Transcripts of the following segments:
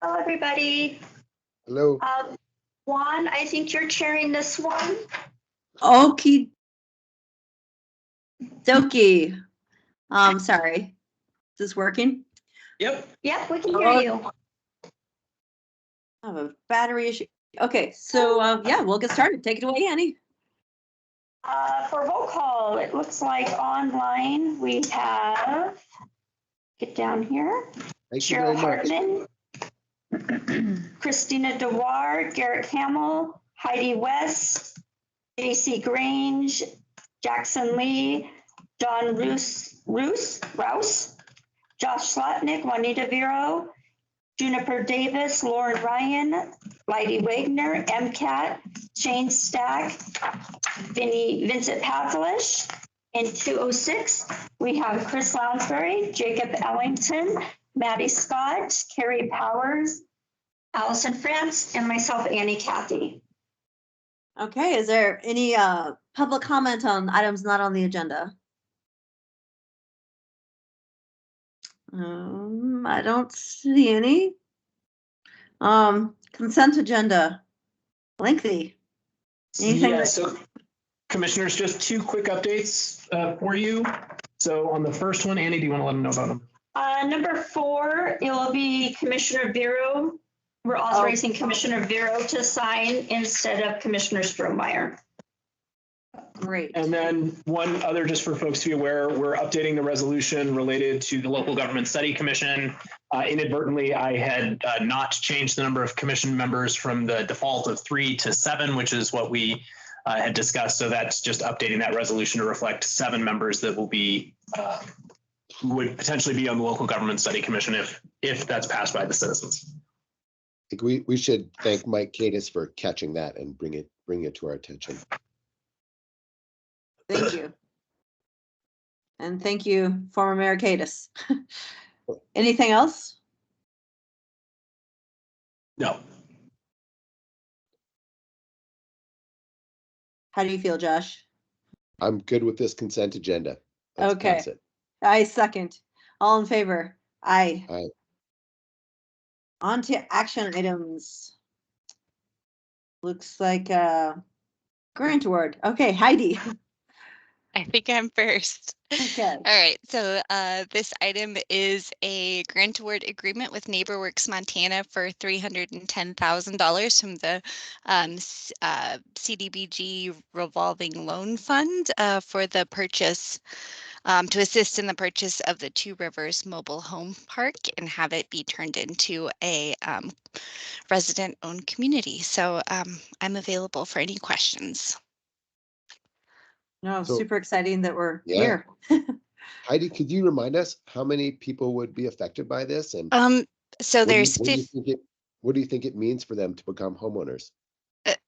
Hello, everybody. Hello. Juan, I think you're chairing this one. Okie dokie. Sorry. Is this working? Yep. Yep, we can hear you. I have a battery issue. Okay, so yeah, we'll get started. Take it away, Annie. For roll call, it looks like online we have, get down here, Thank you Cheryl very much. Hartman, Christina Dewar, Garrett Hamill, Heidi West, JC Grange, Jackson Lee, John Rouse, Josh Slotnick, Juanita Vero, Juniper Davis, Lauren Ryan, Leidy Wagner, MCAT, Shane Stack, Vincent Pavlish. In 206, we have Chris Lounsbury, Jacob Ellington, Maddie Scott, Carrie Powers, Allison France, and myself, Annie Cathy. Okay, is there any public comment on items not on the agenda? I don't see any. Consent agenda, lengthy. Anything Yeah, that- so commissioners, just two quick updates for you. So on the first one, Annie, do you want to let them know about them? Number 4, it will be Commissioner Vero. We're authorizing Commissioner Vero to sign instead of Commissioner Strohmeyer. Great. And then one other, just for folks to be aware, we're updating the resolution related to the Local Government Study Commission. Inadvertently, I had not changed the number of commission members from the default of 3 to 7, which is what we had discussed. So that's just updating that resolution to reflect 7 members that will be would potentially be on the Local Government Study Commission if that's passed by the citizens. I think we should thank Mike Cadis for catching that and bring it to our attention. Thank you. And thank you, former Mayor Cadis. Anything else? No. How do you feel, Josh? I'm good with this consent agenda. Let's Okay. pass it. I second. All in favor? Aye. Aye. On to action items. Looks like grant award. Okay, Heidi. I think I'm first. Okay. All right, so this item is a grant award agreement with NeighborWorks Montana for $310,000 from the CDBG revolving loan fund for the purchase, to assist in the purchase of the Two Rivers Mobile Home Park and have it be turned into a resident-owned community. So I'm available for any questions. No, So- super exciting that we're Yeah. here. Heidi, could you remind us how many people would be affected by this? And So there's what do you think it means for them to become homeowners?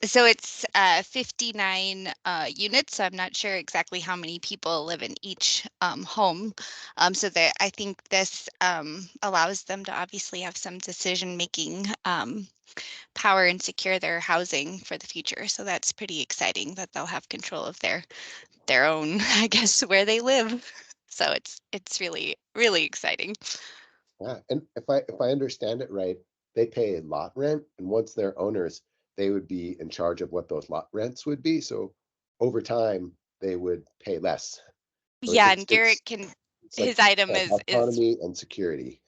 so it's 59 units. So I'm not sure exactly how many people live in each home. So that I think this allows them to obviously have some decision-making power and secure their housing for the future. So that's pretty exciting that they'll have control of their own, I guess, where they live. So it's really, really exciting. Yeah, and if I understand it right, they pay lot rent, and once they're owners, they would be in charge of what those lot rents would be. So over time, they would pay less. So Yeah, it's- and Garrett it's his like, item is autonomy and security.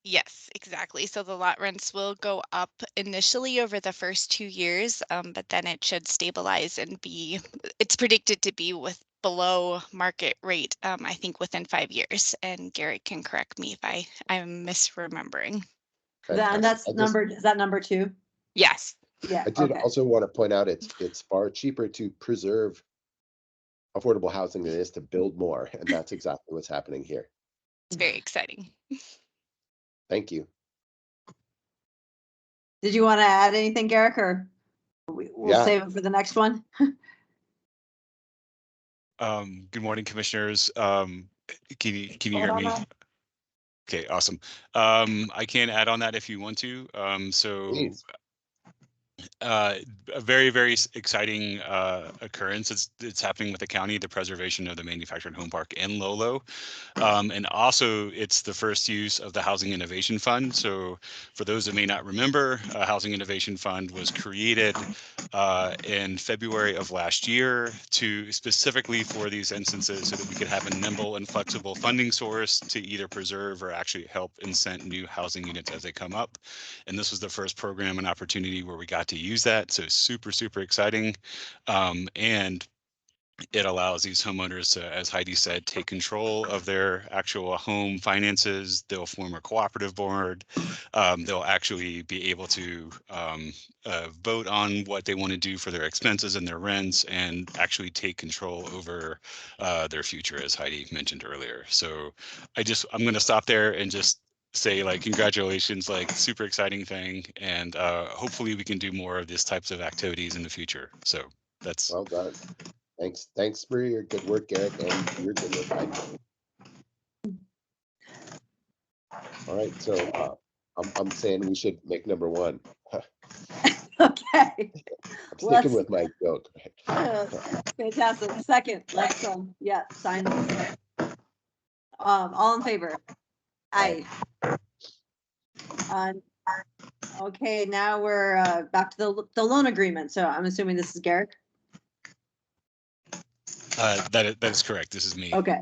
yes, exactly. So the lot rents will go up initially over the first 2 years, but then it should stabilize and it's predicted to be below market rate, I think within 5 years. And Garrett can correct me if I'm misremembering. And that's is that number 2? Yes. Yeah. I did Okay. also want to point out it's far cheaper to preserve affordable housing than it is to build more, and that's exactly what's happening here. It's very exciting. Thank you. Did you want to add anything, Garrick, or we'll Yeah. save it for the next one? Good morning, commissioners. Can you hear me? Okay, awesome. I can add on that if you want to. So Please. A very, very exciting occurrence. It's happening with the county, the preservation of the manufactured home park in Lolo. And also it's the first use of the Housing Innovation Fund. So for those that may not remember, Housing Innovation Fund was created in February of last year to specifically for these instances so that we could have a nimble and flexible funding source to either preserve or actually help incent new housing units as they come up. And this was the first program and opportunity where we got to use that. So super, super exciting. And it allows these homeowners to, as Heidi said, take control of their actual home finances. They'll form a cooperative board. They'll actually be able to vote on what they want to do for their expenses and their rents and actually take control over their future, as Heidi mentioned earlier. So I'm going to stop there and just say like congratulations, like super exciting thing, and hopefully we can do more of these types of activities in the future. So that's Well done. Thanks for your good work, Garrett, and your good work, Heidi. All right, so I'm saying we should make number one. Okay. I'm sticking with my joke. Fantastic. Second, let's yeah, sign this. All in favor? Aye. Okay, now we're back to the loan agreement. So I'm assuming this is Garrett. that is correct. This is me. Okay.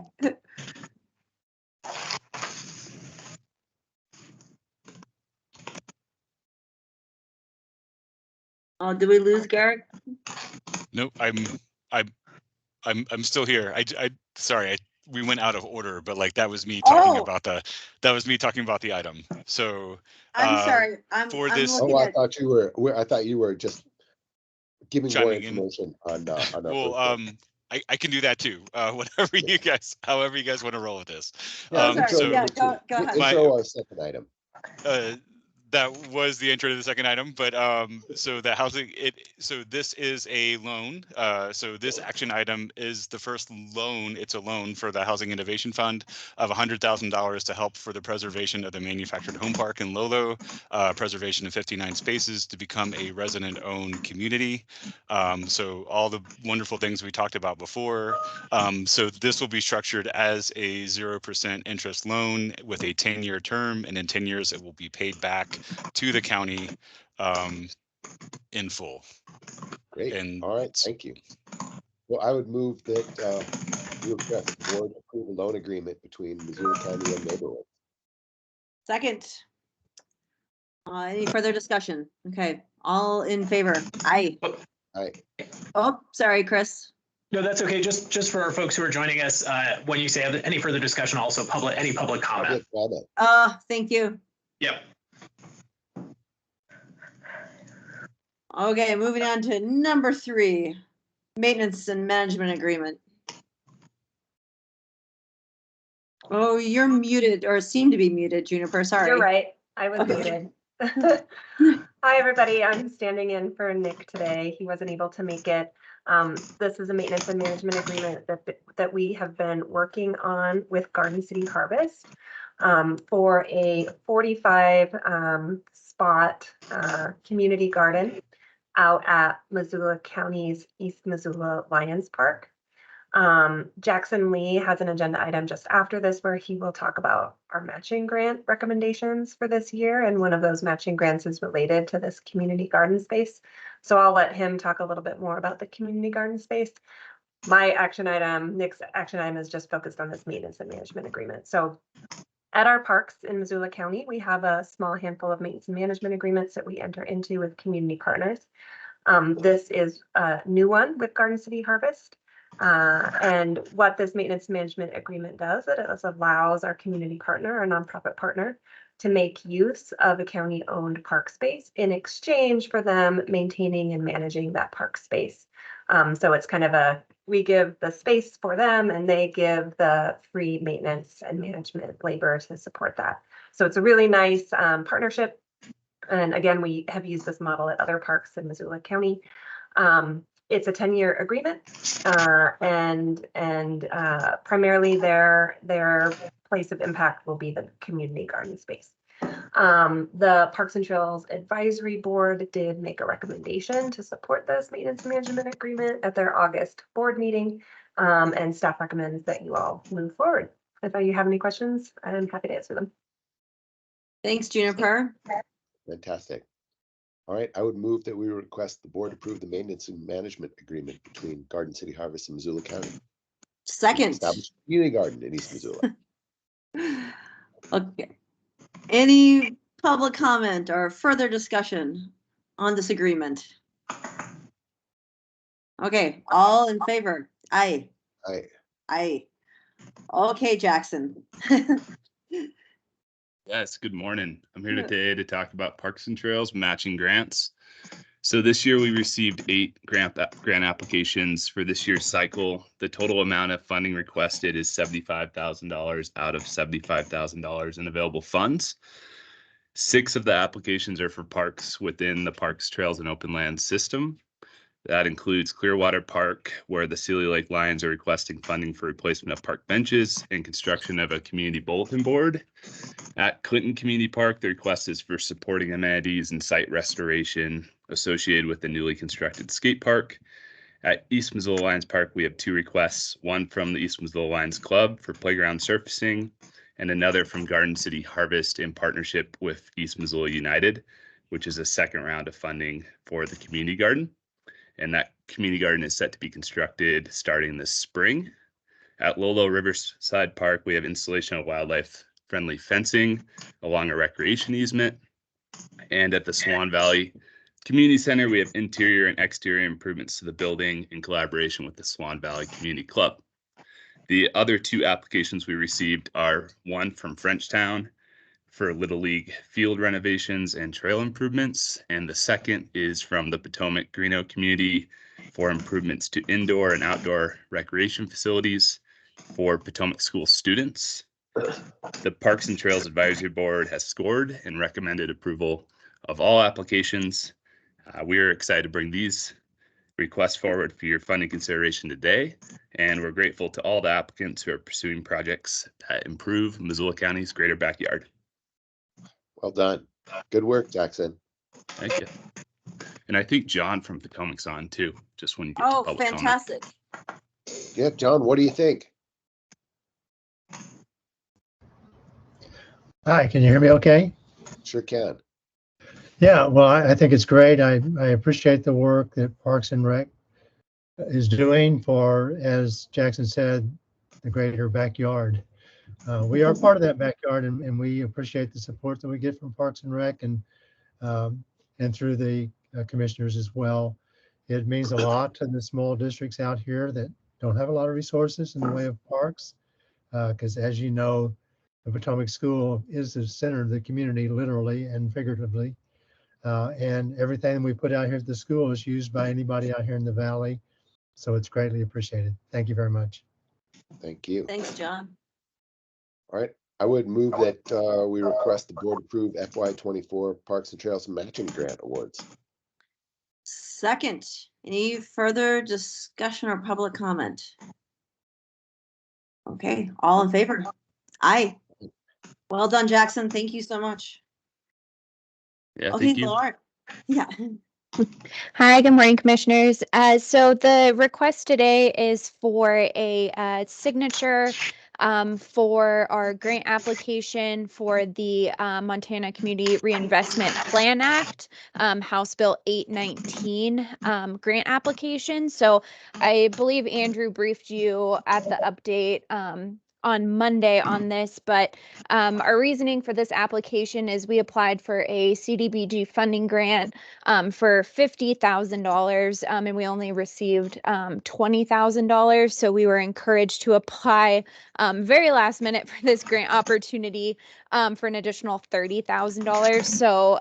Oh, did we lose Garrett? Nope, I'm still here. Sorry, we went out of order, but like that was me talking about the item. So I'm sorry. I'm this. looking at. I thought you were just giving more Chiming in. information on our Well, first one. I can do that too. Whatever you guys, however you guys want to roll with this. Yeah, Sorry, yeah, go ahead. Intro our second item. That was the intro to the second item, but so the housing so this is a loan. So this action item is the first loan. It's a loan for the Housing Innovation Fund of $100,000 to help for the preservation of the manufactured home park in Lolo, preservation of 59 spaces to become a resident-owned community. So all the wonderful things we talked about before. So this will be structured as a 0% interest loan with a 10-year term, and in 10 years it will be paid back to the county in full. Great. And all right, thank you. Well, I would move that you request the board approve a loan agreement between Missoula County and Neighborhood. Second. Any further discussion? Okay, all in favor? Aye. Aye. Oh, sorry, Chris. No, that's okay. Just for our folks who are joining us, when you say any further discussion, also any public comment. Thank you. Yep. Okay, moving on to number 3, maintenance and management agreement. Oh, you're muted or seem to be muted, Juniper. Sorry. You're right. I was Okay. muted. Hi, everybody. I'm standing in for Nick today. He wasn't able to make it. This is a maintenance and management agreement that we have been working on with Garden City Harvest for a 45 spot community garden out at Missoula County's East Missoula Lions Park. Jackson Lee has an agenda item just after this where he will talk about our matching grant recommendations for this year. And one of those matching grants is related to this community garden space. So I'll let him talk a little bit more about the community garden space. My action item, Nick's action item, is just focused on this maintenance and management agreement. So at our parks in Missoula County, we have a small handful of maintenance and management agreements that we enter into with community partners. This is a new one with Garden City Harvest. And what this maintenance management agreement does, it allows our community partner, our nonprofit partner, to make use of a county-owned park space in exchange for them maintaining and managing that park space. So it's kind of we give the space for them and they give the free maintenance and management labor to support that. So it's a really nice partnership. And again, we have used this model at other parks in Missoula County. It's a 10-year agreement, and primarily their place of impact will be the community garden space. The Parks and Trails Advisory Board did make a recommendation to support this maintenance management agreement at their August board meeting. And staff recommends that you all move forward. If you have any questions, I'm happy to answer them. Thanks, Juniper. Fantastic. All right, I would move that we request the board approve the maintenance and management agreement between Garden City Harvest and Missoula County. Second. Established community garden in East Missoula. Okay. Any public comment or further discussion on this agreement? Okay, all in favor? Aye. Aye. Aye. Okay, Jackson. Yes, good morning. I'm here today to talk about Parks and Trails matching grants. So this year we received 8 grant applications for this year's cycle. The total amount of funding requested is $75,000 out of $75,000 in available funds. 6 of the applications are for parks within the Parks, Trails, and Open Land system. That includes Clearwater Park, where the Sealy Lake Lions are requesting funding for replacement of park benches and construction of a community bulletin board. At Clinton Community Park, the request is for supporting amenities and site restoration associated with the newly constructed skate park. At East Missoula Lions Park, we have 2 requests, one from the East Missoula Lions Club for playground surfacing, and another from Garden City Harvest in partnership with East Missoula United, which is a second round of funding for the community garden. And that community garden is set to be constructed starting this spring. At Lolo Riverside Park, we have installation of wildlife-friendly fencing along a recreation easement. And at the Swan Valley Community Center, we have interior and exterior improvements to the building in collaboration with the Swan Valley Community Club. The other 2 applications we received are one from Frenchtown for Little League field renovations and trail improvements. And the second is from the Potomac Greeno community for improvements to indoor and outdoor recreation facilities for Potomac school students. The Parks and Trails Advisory Board has scored and recommended approval of all applications. We are excited to bring these requests forward for your funding consideration today. And we're grateful to all the applicants who are pursuing projects that improve Missoula County's greater backyard. Well done. Good work, Jackson. Thank you. And I think John from Potomac's on too, just when you get to Oh, public comment. fantastic. Yeah, John, what do you think? Hi, can you hear me okay? Sure can. Yeah, well, I think it's great. I appreciate the work that Parks and Rec is doing for, as Jackson said, the greater backyard. We are part of that backyard, and we appreciate the support that we get from Parks and Rec and through the commissioners as well. It means a lot to the small districts out here that don't have a lot of resources in the way of parks, because as you know, the Potomac School is the center of the community, literally and figuratively. And everything we put out here at the school is used by anybody out here in the valley. So it's greatly appreciated. Thank you very much. Thank you. Thanks, John. All right, I would move that we request the board approve FY24 Parks and Trails Matching Grant Awards. Second, any further discussion or public comment? Okay, all in favor? Aye. Well done, Jackson. Thank you so much. Yeah, Okay, thank you. Lauren. Yeah. Hi, good morning, commissioners. So the request today is for a signature for our grant application for the Montana Community Reinvestment Plan Act, House Bill 819 grant application. So I believe Andrew briefed you at the update on Monday on this, but our reasoning for this application is we applied for a CDBG funding grant for $50,000 and we only received $20,000. So we were encouraged to apply very last minute for this grant opportunity for an additional $30,000. So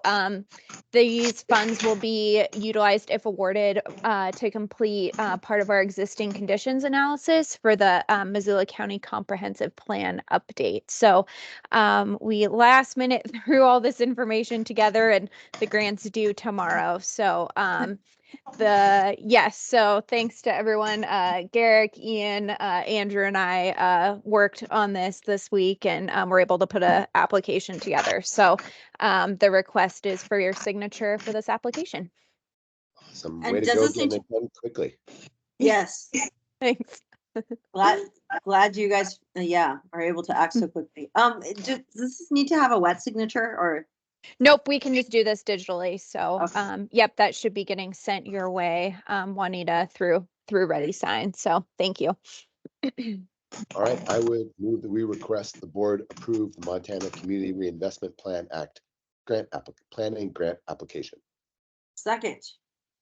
these funds will be utilized if awarded to complete part of our existing conditions analysis for the Missoula County Comprehensive Plan update. So we last minute threw all this information together and the grant's due tomorrow. So Yes, so thanks to everyone. Garrick, Ian, Andrew, and I worked on this week, and we're able to put a application together. So the request is for your signature for this application. Awesome. And Way to does go this need getting it done quickly. Yes, Thanks. glad you guys, yeah, are able to act so quickly. Does this need to have a wet signature or? Nope, we can just do this digitally. So Okay. yep, that should be getting sent your way, Juanita, through Ready Sign. So thank you. All right, I would move that we request the board approve the Montana Community Reinvestment Plan Act planning grant application. Second,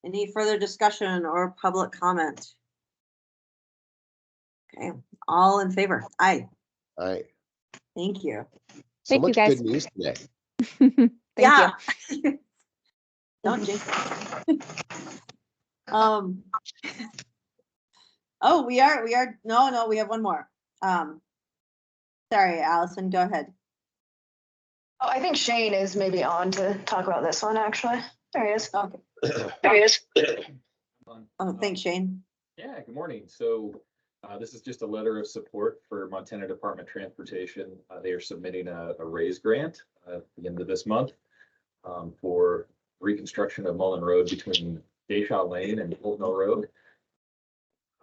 any further discussion or public comment? Okay, all in favor? Aye, All right, thank you. so Thank you, much guys. good news today. Thank Yeah. you. Don't jinx it. Oh, we are, no, we have one more. Sorry, Allison, go ahead. Oh, I think Shane is maybe on to talk about this one, actually. There he is. Okay. There he is. Oh, thanks, Shane. Yeah, good morning. So this is just a letter of support for Montana Department of Transportation. They are submitting a RAISE grant at the end of this month for reconstruction of Mullen Road between Dayshaw Lane and Old Mill Road.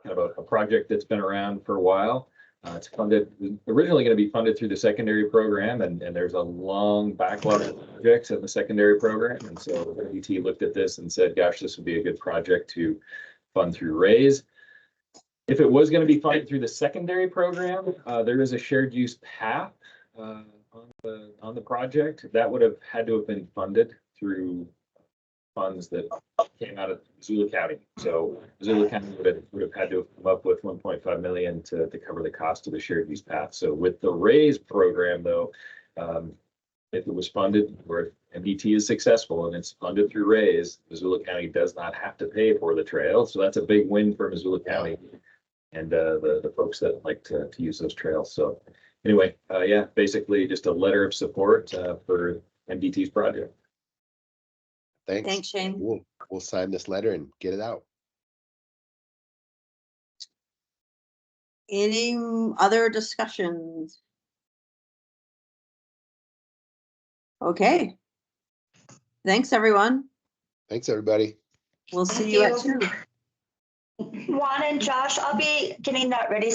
Kind of a project that's been around for a while. It's funded, originally going to be funded through the secondary program, and there's a long backlog of projects in the secondary program. And so MDT looked at this and said, gosh, this would be a good project to fund through RAISE. If it was going to be funded through the secondary program, there is a shared use path on the project that would have had to have been funded through funds that came out of Missoula County. So Missoula County would have had to have come up with 1.5 million to cover the cost of the shared use path. So with the RAISE program, though, if it was funded, or if MDT is successful and it's funded through RAISE, Missoula County does not have to pay for the trail. So that's a big win for Missoula County and the folks that like to use those trails. So anyway, yeah, basically just a letter of support for MDT's project. Thanks. Thanks, Shane. We'll sign this letter and get it out. Any other discussions? Okay. Thanks, everyone. Thanks, everybody. We'll see Thank you at you. 2. Juan and Josh, I'll be getting that ready